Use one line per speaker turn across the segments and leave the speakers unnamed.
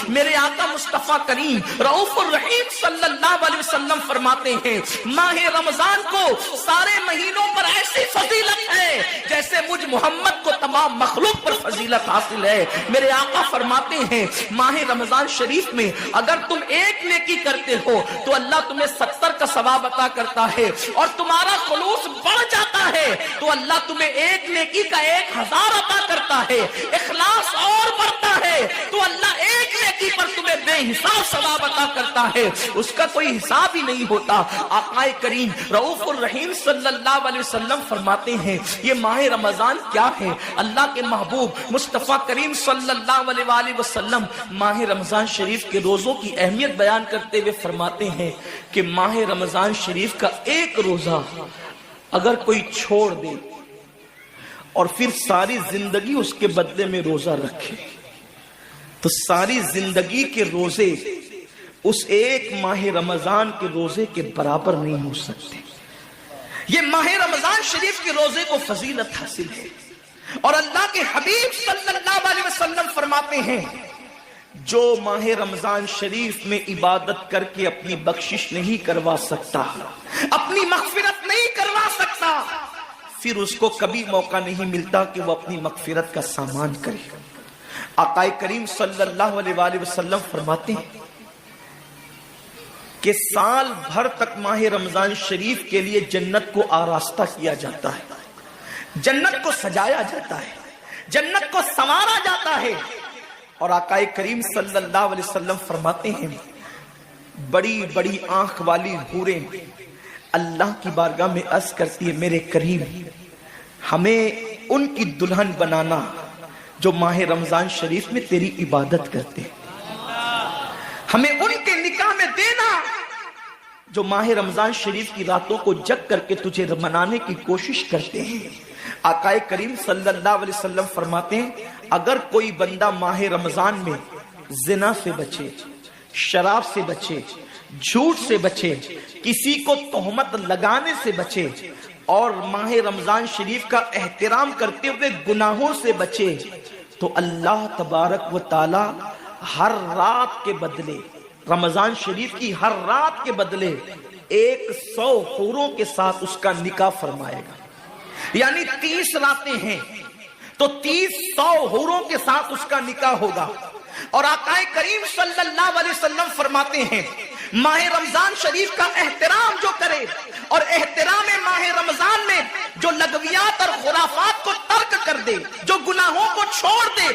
میرے آقا مصطفیٰ کریم رؤوف الرحیم صلی اللہ علیہ وسلم فرماتے ہیں ماہ رمضان کو سارے مہینوں پر ایسی فضیلت ہے جیسے مجھ محمد کو تمام مخلوق پر فضیلت حاصل ہے۔ میرے آقا فرماتے ہیں ماہ رمضان شریف میں اگر تم ایک نیکی کرتے ہو تو اللہ تمہیں 70 کا ثواب عطا کرتا ہے، اور تمہارا خلوص بڑھ جاتا ہے تو اللہ تمہیں ایک نیکی کا 1000 عطا کرتا ہے، اخلاص اور بڑھتا ہے تو اللہ ایک نیکی پر تمہیں بے حساب ثواب عطا کرتا ہے، اس کا کوئی حساب ہی نہیں ہوتا۔ آقا کریم رؤوف الرحیم صلی اللہ علیہ وسلم فرماتے ہیں یہ ماہ رمضان کیا ہے؟ اللہ کے محبوب مصطفیٰ کریم صلی اللہ علیہ وآلہ وسلم ماہ رمضان شریف کے روزوں کی اہمیت بیان کرتے ہوئے فرماتے ہیں کہ ماہ رمضان شریف کا ایک روزہ اگر کوئی چھوڑ دے اور پھر ساری زندگی اس کے بدلے میں روزہ رکھے تو ساری زندگی کے روزے اس ایک ماہ رمضان کے روزے کے برابر نہیں ہو سکتے۔ یہ ماہ رمضان شریف کے روزے کو فضیلت حاصل ہے، اور اللہ کے حبیب صلی اللہ علیہ وسلم فرماتے ہیں جو ماہ رمضان شریف میں عبادت کر کے اپنی بخشش نہیں کروا سکتا، اپنی مغفرت نہیں کروا سکتا، پھر اس کو کبھی موقع نہیں ملتا کہ وہ اپنی مغفرت کا سامان کرے۔ آقا کریم صلی اللہ علیہ وآلہ وسلم فرماتے ہیں کہ سال بھر تک ماہ رمضان شریف کے لیے جنت کو آراستہ کیا جاتا ہے، جنت کو سجایا جاتا ہے، جنت کو سنوارا جاتا ہے، اور آقا کریم صلی اللہ علیہ وسلم فرماتے ہیں بڑی بڑی آنکھ والی حوریں اللہ کی بارگاہ میں عرض کرتی ہے میرے کریم ہمیں ان کی دلہن بنانا جو ماہ رمضان شریف میں تیری عبادت کرتے ہیں، ہمیں ان کے نکاح میں دینا جو ماہ رمضان شریف کی راتوں کو جگ کر کے تجھے منانے کی کوشش کرتے ہیں۔ آقا کریم صلی اللہ علیہ وسلم فرماتے ہیں اگر کوئی بندہ ماہ رمضان میں زنا سے بچے، شراب سے بچے، جھوٹ سے بچے، کسی کو تہمت لگانے سے بچے، اور ماہ رمضان شریف کا احترام کرتے ہوئے گناہوں سے بچے، تو اللہ تبارک و تعالی ہر رات کے بدلے، رمضان شریف کی ہر رات کے بدلے 100 حوروں کے ساتھ اس کا نکاح فرمائے گا۔ یعنی 30 راتیں ہیں تو 100 حوروں کے ساتھ اس کا نکاح ہوگا۔ اور آقا کریم صلی اللہ علیہ وسلم فرماتے ہیں ماہ رمضان شریف کا احترام جو کرے اور احترام ماہ رمضان میں جو لغویات اور خرافات کو ترک کر دے، جو گناہوں کو چھوڑ دے،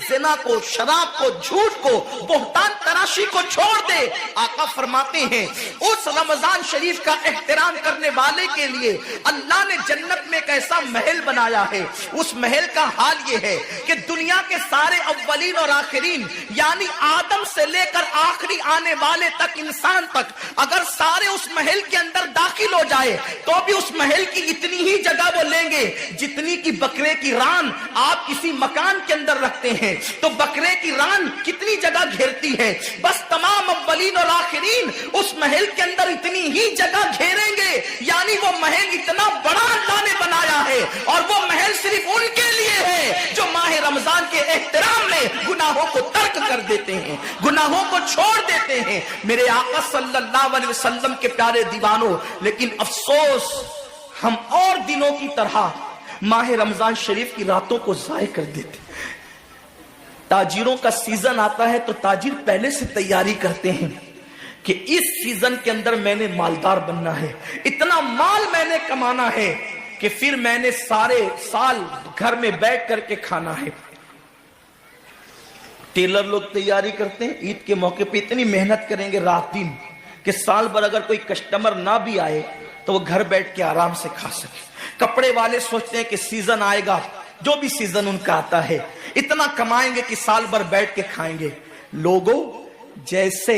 زنا کو، شراب کو، جھوٹ کو، بہتان تراشی کو چھوڑ دے، آقا فرماتے ہیں اس رمضان شریف کا احترام کرنے والے کے لیے اللہ نے جنت میں ایک ایسا محل بنایا ہے، اس محل کا حال یہ ہے کہ دنیا کے سارے اولین اور آخرین یعنی آدم سے لے کر آخری آنے والے تک انسان تک اگر سارے اس محل کے اندر داخل ہو جائے تو بھی اس محل کی اتنی ہی جگہ وہ لیں گے جتنی کی بکرے کی ران آپ کسی مکان کے اندر رکھتے ہیں، تو بکرے کی ران کتنی جگہ گھیرتی ہے، بس تمام اولین اور آخرین اس محل کے اندر اتنی ہی جگہ گھیریں گے، یعنی وہ محل اتنا بڑا اللہ نے بنایا ہے، اور وہ محل صرف ان کے لیے ہے جو ماہ رمضان کے احترام میں گناہوں کو ترک کر دیتے ہیں، گناہوں کو چھوڑ دیتے ہیں۔ میرے آقا صلی اللہ علیہ وسلم کے پیارے دیوانوں، لیکن افسوس ہم اور دنوں کی طرح ماہ رمضان شریف کی راتوں کو ضائع کر دیتے۔ تاجروں کا سیزن آتا ہے تو تاجر پہلے سے تیاری کرتے ہیں کہ اس سیزن کے اندر میں نے مالدار بننا ہے، اتنا مال میں نے کمانا ہے کہ پھر میں نے سارے سال گھر میں بیٹھ کر کے کھانا ہے۔ ٹیلر لوگ تیاری کرتے ہیں عید کے موقع پہ اتنی محنت کریں گے رات دن کہ سال بھر اگر کوئی کسٹمر نہ بھی آئے تو وہ گھر بیٹھ کے آرام سے کھا سکے۔ کپڑے والے سوچتے ہیں کہ سیزن آئے گا، جو بھی سیزن ان کا آتا ہے اتنا کمائیں گے کہ سال بھر بیٹھ کے کھائیں گے۔ لوگوں جیسے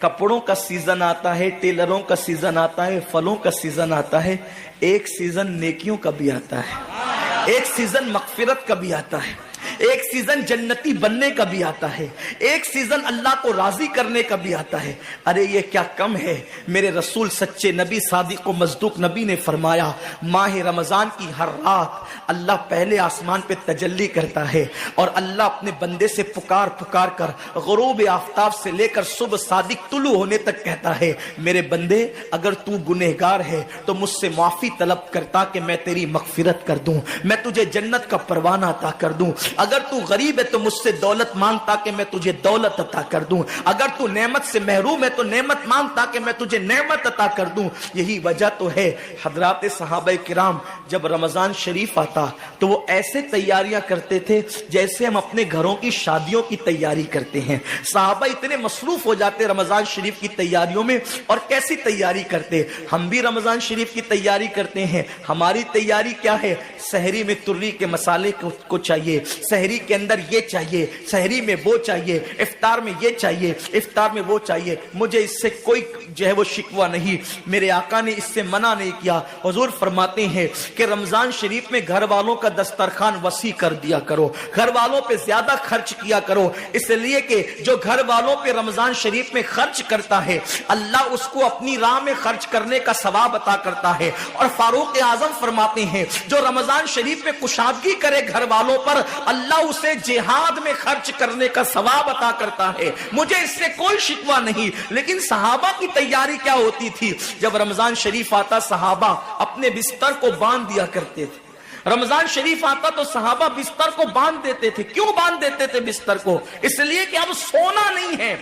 کپڑوں کا سیزن آتا ہے، ٹیلروں کا سیزن آتا ہے، پھلوں کا سیزن آتا ہے، ایک سیزن نیکیوں کا بھی آتا ہے، ایک سیزن مغفرت کا بھی آتا ہے، ایک سیزن جنتی بننے کا بھی آتا ہے، ایک سیزن اللہ کو راضی کرنے کا بھی آتا ہے۔ ارے یہ کیا کم ہے، میرے رسول سچے نبی صادق و مصدوق نبی نے فرمایا ماہ رمضان کی ہر رات اللہ پہلے آسمان پہ تجلی کرتا ہے اور اللہ اپنے بندے سے پکار پکار کر غروب آفتاب سے لے کر صبح صادق طلوع ہونے تک کہتا ہے میرے بندے اگر تو گنہگار ہے تو مجھ سے معافی طلب کرتا کہ میں تیری مغفرت کر دوں، میں تجھے جنت کا پروانہ عطا کر دوں، اگر تو غریب ہے تو مجھ سے دولت مانگتا کہ میں تجھے دولت عطا کر دوں، اگر تو نعمت سے محروم ہے تو نعمت مانگتا کہ میں تجھے نعمت عطا کر دوں۔ یہی وجہ تو ہے حضرات صحابہ کرام جب رمضان شریف آتا تو وہ ایسے تیاریاں کرتے تھے جیسے ہم اپنے گھروں کی شادیوں کی تیاری کرتے ہیں۔ صحابہ اتنے مصروف ہو جاتے رمضان شریف کی تیاریوں میں، اور کیسی تیاری کرتے، ہم بھی رمضان شریف کی تیاری کرتے ہیں۔ ہماری تیاری کیا ہے؟ سحری میں تری کے مسالے کو چاہیے، سحری کے اندر یہ چاہیے، سحری میں وہ چاہیے، افطار میں یہ چاہیے، افطار میں وہ چاہیے۔ مجھے اس سے کوئی جو ہے وہ شکوہ نہیں، میرے آقا نے اس سے منع نہیں کیا۔ حضور فرماتے ہیں کہ رمضان شریف میں گھر والوں کا دسترخوان وسیع کر دیا کرو، گھر والوں پہ زیادہ خرچ کیا کرو، اس لیے کہ جو گھر والوں پہ رمضان شریف میں خرچ کرتا ہے اللہ اس کو اپنی راہ میں خرچ کرنے کا ثواب عطا کرتا ہے۔ اور فاروق اعظم فرماتے ہیں جو رمضان شریف میں کشادگی کرے گھر والوں پر اللہ اسے جہاد میں خرچ کرنے کا ثواب عطا کرتا ہے۔ مجھے اس سے کوئی شکوہ نہیں، لیکن صحابہ کی تیاری کیا ہوتی تھی؟ جب رمضان شریف آتا صحابہ اپنے بستر کو باندھ دیا کرتے تھے۔ رمضان شریف آتا تو صحابہ بستر کو باندھ دیتے تھے۔ کیوں باندھ دیتے تھے بستر کو؟ اس لیے کہ اب سونا نہیں ہے،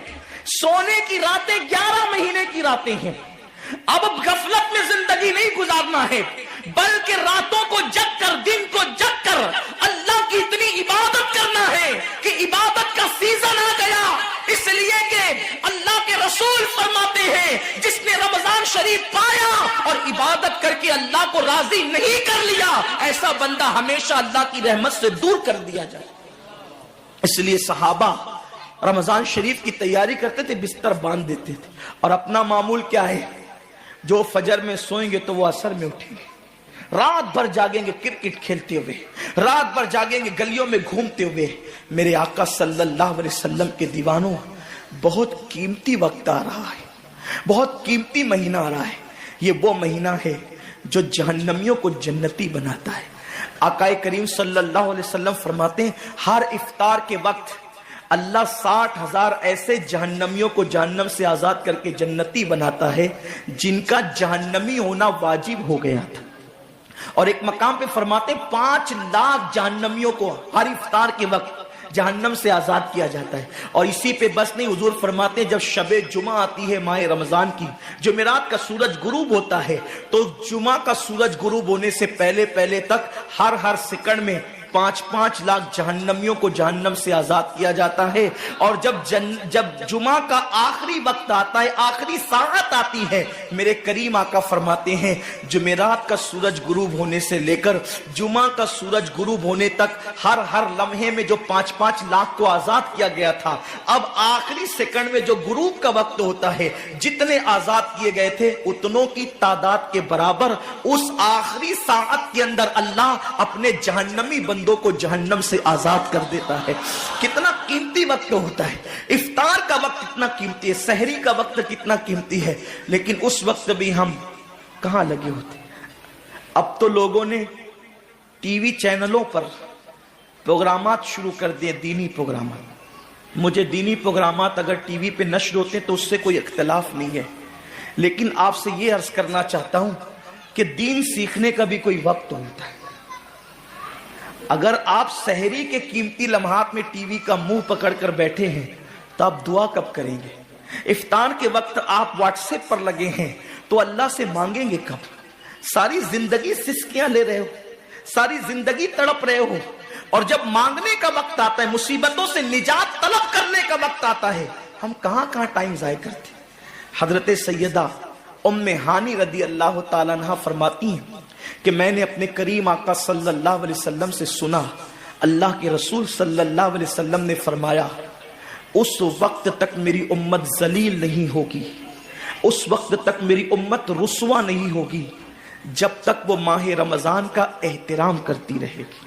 سونے کی راتیں 11 مہینے کی راتیں ہیں، اب غفلت میں زندگی نہیں گزارنا ہے، بلکہ راتوں کو جگ کر دن کو جگ کر اللہ کی اتنی عبادت کرنا ہے کہ عبادت کا سیزن آ گیا۔ اس لیے کہ اللہ کے رسول فرماتے ہیں جس نے رمضان شریف پایا اور عبادت کر کے اللہ کو راضی نہیں کر لیا ایسا بندہ ہمیشہ اللہ کی رحمت سے دور کر دیا جائے۔ اس لیے صحابہ رمضان شریف کی تیاری کرتے تھے، بستر باندھ دیتے تھے، اور اپنا معمول کیا ہے؟ جو فجر میں سوئیں گے تو وہ عصر میں اٹھیں گے، رات بھر جاگیں گے کرکٹ کھیلتے ہوئے، رات بھر جاگیں گے گلیوں میں گھومتے ہوئے۔ میرے آقا صلی اللہ علیہ وسلم کے دیوانوں، بہت قیمتی وقت آ رہا ہے، بہت قیمتی مہینہ آ رہا ہے۔ یہ وہ مہینہ ہے جو جہنمیوں کو جنتی بناتا ہے۔ آقا کریم صلی اللہ علیہ وسلم فرماتے ہیں ہر افطار کے وقت اللہ 60,000 ایسے جہنمیوں کو جہنم سے آزاد کر کے جنتی بناتا ہے جن کا جہنمی ہونا واجب ہو گیا تھا۔ اور ایک مقام پہ فرماتے 5 لاکھ جہنمیوں کو ہر افطار کے وقت جہنم سے آزاد کیا جاتا ہے۔ اور اسی پہ بس نہیں، حضور فرماتے ہیں جب شب جمعہ آتی ہے ماہ رمضان کی، جمعرات کا سورج غروب ہوتا ہے، تو جمعہ کا سورج غروب ہونے سے پہلے پہلے تک ہر سیکنڈ میں 5 لاکھ جہنمیوں کو جہنم سے آزاد کیا جاتا ہے۔ اور جب جمعہ کا آخری وقت آتا ہے، آخری ساعت آتی ہے، میرے کریم آقا فرماتے ہیں جمعرات کا سورج غروب ہونے سے لے کر جمعہ کا سورج غروب ہونے تک ہر لمحے میں جو 5 لاکھ کو آزاد کیا گیا تھا، اب آخری سیکنڈ میں جو غروب کا وقت ہوتا ہے جتنے آزاد کیے گئے تھے اتنوں کی تعداد کے برابر اس آخری ساعت کے اندر اللہ اپنے جہنمی بندوں کو جہنم سے آزاد کر دیتا ہے۔ کتنا قیمتی وقت ہوتا ہے، افطار کا وقت کتنا قیمتی ہے، سحری کا وقت کتنا قیمتی ہے، لیکن اس وقت بھی ہم کہاں لگے ہوتے۔ اب تو لوگوں نے ٹی وی چینلوں پر پروگرامات شروع کر دیے، دینی پروگرامات۔ مجھے دینی پروگرامات اگر ٹی وی پہ نشر ہوتے تو اس سے کوئی اختلاف نہیں ہے، لیکن آپ سے یہ عرض کرنا چاہتا ہوں کہ دین سیکھنے کا بھی کوئی وقت ہوتا ہے۔ اگر آپ سحری کے قیمتی لمحات میں ٹی وی کا منہ پکڑ کر بیٹھے ہیں تو آپ دعا کب کریں گے؟ افطار کے وقت آپ واٹس ایپ پر لگے ہیں تو اللہ سے مانگیں گے کب؟ ساری زندگی سسکیاں لے رہے ہو، ساری زندگی تڑپ رہے ہو، اور جب مانگنے کا وقت آتا ہے، مصیبتوں سے نجات طلب کرنے کا وقت آتا ہے، ہم کہاں ٹائم ضائع کرتے ہیں۔ حضرت سیدہ ام ہانی رضی اللہ تعالیٰ عنہ فرماتی ہیں کہ میں نے اپنے کریم آقا صلی اللہ علیہ وسلم سے سنا، اللہ کے رسول صلی اللہ علیہ وسلم نے فرمایا اس وقت تک میری امت ذلیل نہیں ہوگی، اس وقت تک میری امت رسوا نہیں ہوگی جب تک وہ ماہ رمضان کا احترام کرتی رہے گی،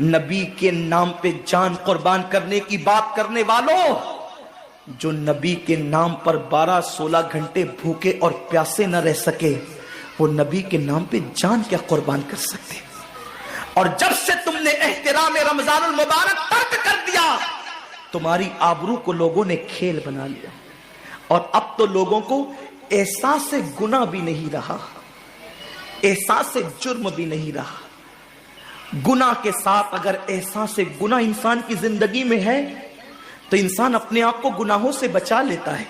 نبی کے نام پہ جان قربان کرنے کی بات کرنے والوں، جو نبی کے نام پر 12-16 گھنٹے بھوکے اور پیاسے نہ رہ سکے، وہ نبی کے نام پہ جان کیا قربان کر سکتے؟ اور جب سے تم نے احترام رمضان المبارک ترک کر دیا، تمہاری آبرو کو لوگوں نے کھیل بنا لیا، اور اب تو لوگوں کو احساس گناہ بھی نہیں رہا، احساس جرم بھی نہیں رہا۔ گناہ کے ساتھ اگر احساس گناہ انسان کی زندگی میں ہے تو انسان اپنے آپ کو گناہوں سے بچا لیتا ہے،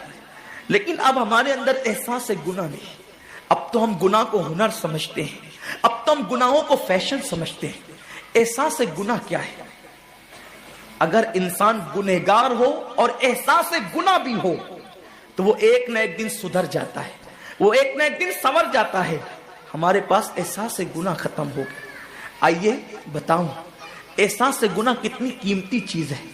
لیکن اب ہمارے اندر احساس گناہ نہیں۔ اب تو ہم گناہ کو ہنر سمجھتے ہیں، اب تو ہم گناہوں کو فیشن سمجھتے ہیں۔ احساس گناہ کیا ہے؟ اگر انسان گنہگار ہو اور احساس گناہ بھی ہو تو وہ ایک نہ ایک دن سدھر جاتا ہے، وہ ایک نہ ایک دن سنور جاتا ہے۔ ہمارے پاس احساس گناہ ختم ہو گیا۔ آئیے بتاؤں احساس گناہ کتنی قیمتی چیز ہے۔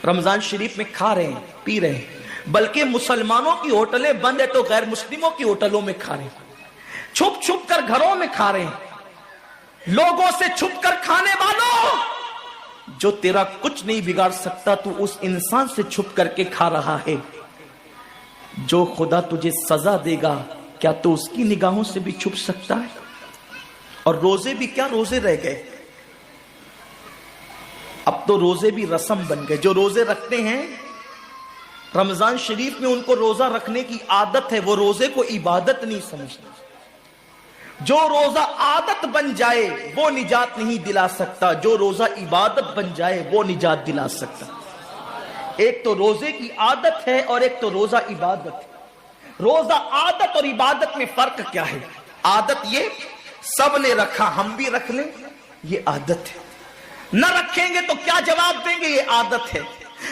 رمضان شریف میں کھا رہے ہیں، پی رہے ہیں، بلکہ مسلمانوں کی ہوٹلیں بند ہے تو غیر مسلموں کی ہوٹلوں میں کھا رہے ہیں، چھپ چھپ کر گھروں میں کھا رہے ہیں۔ لوگوں سے چھپ کر کھانے والوں، جو تیرا کچھ نہیں بگاڑ سکتا تو اس انسان سے چھپ کر کے کھا رہا ہے۔ جو خدا تجھے سزا دے گا کیا تو اس کی نگاہوں سے بھی چھپ سکتا ہے؟ اور روزے بھی کیا روزے رہ گئے، اب تو روزے بھی رسم بن گئے۔ جو روزے رکھتے ہیں رمضان شریف میں، ان کو روزہ رکھنے کی عادت ہے، وہ روزے کو عبادت نہیں سمجھتے۔ جو روزہ عادت بن جائے وہ نجات نہیں دلا سکتا، جو روزہ عبادت بن جائے وہ نجات دلا سکتا۔ ایک تو روزے کی عادت ہے اور ایک تو روزہ عبادت ہے۔ روزہ عادت اور عبادت میں فرق کیا ہے؟ عادت یہ سب نے رکھا ہم بھی رکھ لیں، یہ عادت ہے۔ نہ رکھیں گے تو کیا جواب دیں گے، یہ عادت ہے۔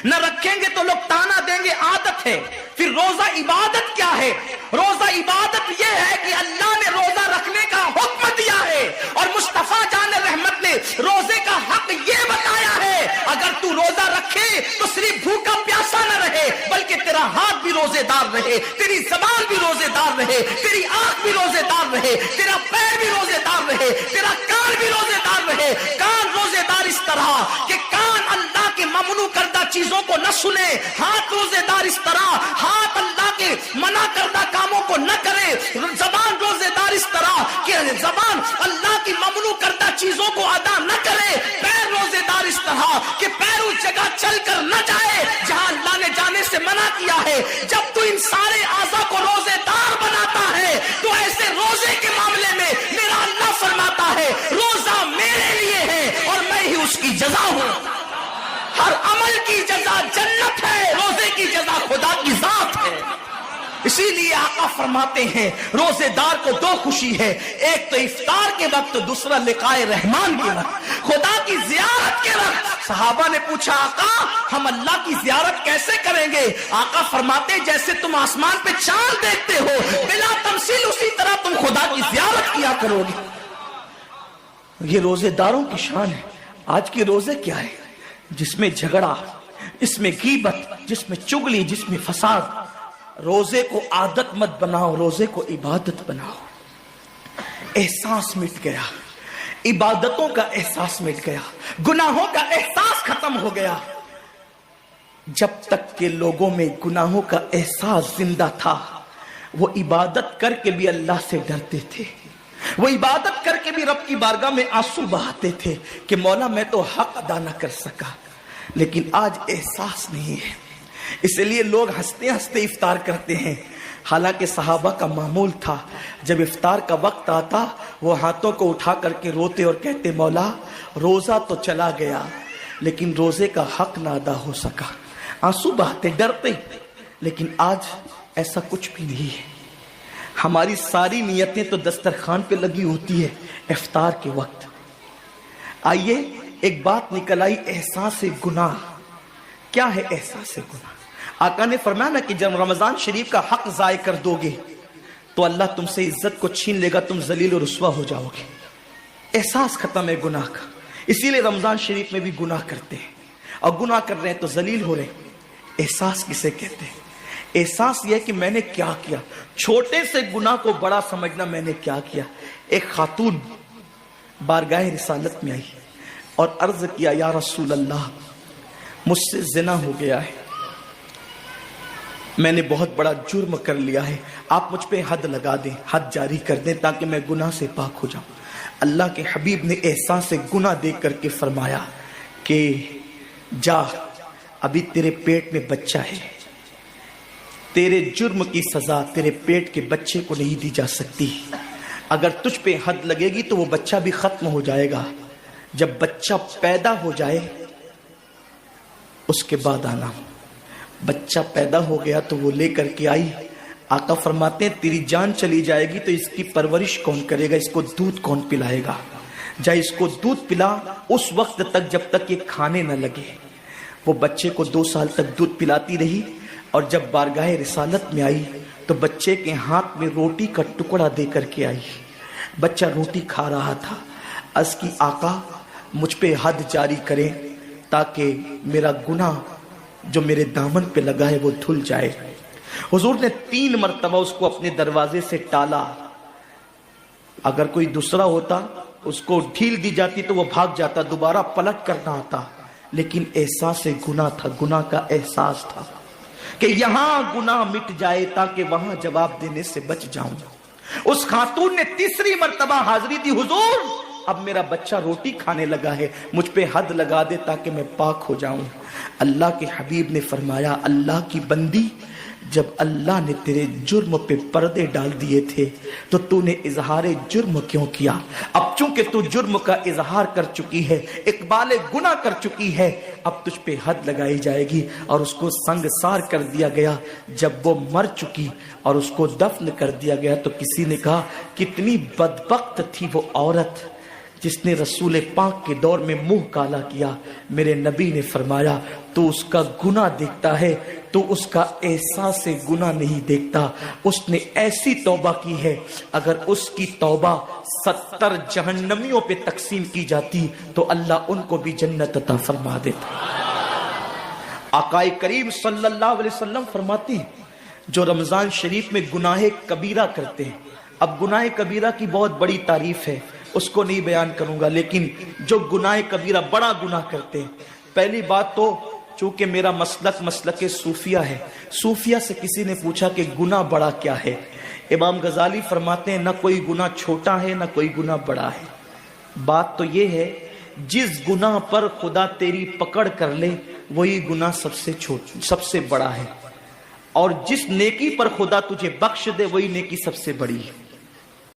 نہ رکھیں گے تو لوگ تانا دیں گے، عادت ہے۔ پھر روزہ عبادت کیا ہے؟ روزہ عبادت یہ ہے کہ اللہ نے روزہ رکھنے کا حکم دیا ہے اور مصطفیٰ جان رحمت نے روزے کا حق یہ بتایا ہے، اگر تو روزہ رکھے تو صرف بھوکا پیاسا نہ رہے، بلکہ تیرا ہاتھ بھی روزے دار رہے، تیری زبان بھی روزے دار رہے، تیری آنکھ بھی روزے دار رہے، تیرا پیر بھی روزے دار رہے، تیرا کان بھی روزے دار رہے۔ کان روزے دار اس طرح کہ کان اللہ کے ممنوع کردہ چیزوں کو نہ سنے، ہاتھ روزے دار اس طرح ہاتھ اللہ کے منع کردہ کاموں کو نہ کرے، زبان روزے دار اس طرح کہ زبان اللہ کی ممنوع کردہ چیزوں کو ادا نہ کرے، پیر روزے دار اس طرح کہ پیر اس جگہ چل کر نہ جائے جہاں اللہ نے جانے سے منع کیا ہے۔ جب تو ان سارے اعضاء کو روزے دار بناتا ہے تو ایسے روزے کے معاملے میں میرا اللہ فرماتا ہے روزہ میرے لیے ہے اور میں ہی اس کی جزا ہوں۔ ہر عمل کی جزا جنت ہے، روزے کی جزا خدا کی ذات ہے۔ اسی لیے آقا فرماتے ہیں روزے دار کو دو خوشی ہے، ایک تو افطار کے وقت، دوسرا لقاء رحمان کے وقت، خدا کی زیارت کے وقت۔ صحابہ نے پوچھا آقا ہم اللہ کی زیارت کیسے کریں گے؟ آقا فرماتے جیسے تم آسمان پہ چاند دیکھتے ہو بلا تمثیل، اسی طرح تم خدا کی زیارت کیا کرو گے۔ یہ روزے داروں کی شان ہے۔ آج کے روزے کیا ہے؟ جس میں جھگڑا، جس میں غیبت، جس میں چگلی، جس میں فساد۔ روزے کو عادت مت بناؤ، روزے کو عبادت بناؤ۔ احساس مٹ گیا، عبادتوں کا احساس مٹ گیا، گناہوں کا احساس ختم ہو گیا۔ جب تک کہ لوگوں میں گناہوں کا احساس زندہ تھا وہ عبادت کر کے بھی اللہ سے ڈرتے تھے، وہ عبادت کر کے بھی رب کی بارگاہ میں آنسو بہاتے تھے کہ مولا میں تو حق ادا نہ کر سکا۔ لیکن آج احساس نہیں ہے، اس لیے لوگ ہنستے ہنستے افطار کرتے ہیں۔ حالانکہ صحابہ کا معمول تھا جب افطار کا وقت آتا وہ ہاتھوں کو اٹھا کر کے روتے اور کہتے مولا روزہ تو چلا گیا لیکن روزے کا حق نہ ادا ہو سکا، آنسو بہاتے ڈرتے۔ لیکن آج ایسا کچھ بھی نہیں ہے۔ ہماری ساری نیتیں تو دسترخوان پہ لگی ہوتی ہے افطار کے وقت۔ آئیے ایک بات نکل آئی، احساس گناہ۔ کیا ہے احساس گناہ؟ آقا نے فرمایا نا کہ جب رمضان شریف کا حق ضائع کر دو گے تو اللہ تم سے عزت کو چھین لے گا، تم ذلیل و رسوا ہو جاؤ گے۔ احساس ختم ہے گناہ کا، اسی لیے رمضان شریف میں بھی گناہ کرتے ہیں، اور گناہ کر رہے ہیں تو ذلیل ہو رہے ہیں۔ احساس کسے کہتے ہیں؟ احساس یہ کہ میں نے کیا کیا، چھوٹے سے گناہ کو بڑا سمجھنا میں نے کیا کیا۔ ایک خاتون بارگاہ رسالت میں آئی، اور عرض کیا یا رسول اللہ مجھ سے زنا ہو گیا ہے، میں نے بہت بڑا جرم کر لیا ہے، آپ مجھ پہ حد لگا دیں، حد جاری کر دیں تاکہ میں گناہ سے پاک ہو جاؤں۔ اللہ کے حبیب نے احساس گناہ دیکھ کر کے فرمایا کہ جا، ابھی تیرے پیٹ میں بچہ ہے، تیرے جرم کی سزا تیرے پیٹ کے بچے کو نہیں دی جا سکتی، اگر تجھ پہ حد لگے گی تو وہ بچہ بھی ختم ہو جائے گا، جب بچہ پیدا ہو جائے اس کے بعد آنا۔ بچہ پیدا ہو گیا تو وہ لے کر کے آئی، آقا فرماتے ہیں تیری جان چلی جائے گی تو اس کی پرورش کون کرے گا، اس کو دودھ کون پلائے گا، جا اس کو دودھ پلا اس وقت تک جب تک یہ کھانے نہ لگے۔ وہ بچے کو 2 سال تک دودھ پلاتی رہی، اور جب بارگاہ رسالت میں آئی تو بچے کے ہاتھ میں روٹی کا ٹکڑا دے کر کے آئی، بچہ روٹی کھا رہا تھا، عرض کی آقا مجھ پہ حد جاری کریں تاکہ میرا گناہ جو میرے دامن پہ لگا ہے وہ دھل جائے۔ حضور نے 3 مرتبہ اس کو اپنے دروازے سے ٹالا، اگر کوئی دوسرا ہوتا اس کو ڈھیل دی جاتی تو وہ بھاگ جاتا، دوبارہ پلٹ کرنا آتا، لیکن احساس گناہ تھا، گناہ کا احساس تھا کہ یہاں گناہ مٹ جائے تاکہ وہاں جواب دینے سے بچ جاؤں۔ اس خاتون نے 3 مرتبہ حاضری دی، حضور اب میرا بچہ روٹی کھانے لگا ہے، مجھ پہ حد لگا دے تاکہ میں پاک ہو جاؤں۔ اللہ کے حبیب نے فرمایا اللہ کی بندی، جب اللہ نے تیرے جرم پہ پردے ڈال دیے تھے تو تو نے اظہار جرم کیوں کیا؟ اب چونکہ تو جرم کا اظہار کر چکی ہے، اقبال گناہ کر چکی ہے، اب تجھ پہ حد لگائی جائے گی۔ اور اس کو سنگسار کر دیا گیا۔ جب وہ مر چکی اور اس کو دفن کر دیا گیا تو کسی نے کہا کتنی بدبخت تھی وہ عورت جس نے رسول پاک کے دور میں منہ کالا کیا۔ میرے نبی نے فرمایا تو اس کا گناہ دیکھتا ہے، تو اس کا احساس گناہ نہیں دیکھتا۔ اس نے ایسی توبہ کی ہے، اگر اس کی توبہ 70 جہنمیوں پہ تقسیم کی جاتی تو اللہ ان کو بھی جنت عطا فرما دیتا۔ آقا کریم صلی اللہ علیہ وسلم فرماتے ہیں جو رمضان شریف میں گناہ کبیرہ کرتے ہیں، اب گناہ کبیرہ کی بہت بڑی تعریف ہے، اس کو نہیں بیان کروں گا، لیکن جو گناہ کبیرہ بڑا گناہ کرتے ہیں، پہلی بات تو چونکہ میرا مسلک صوفیہ ہے، صوفیہ سے کسی نے پوچھا کہ گناہ بڑا کیا ہے؟ امام غزالی فرماتے ہیں نہ کوئی گناہ چھوٹا ہے نہ کوئی گناہ بڑا ہے، بات تو یہ ہے جس گناہ پر خدا تیری پکڑ کر لے وہی گناہ سب سے بڑا ہے، اور جس نیکی پر خدا تجھے بخش دے وہی نیکی سب سے بڑی ہے۔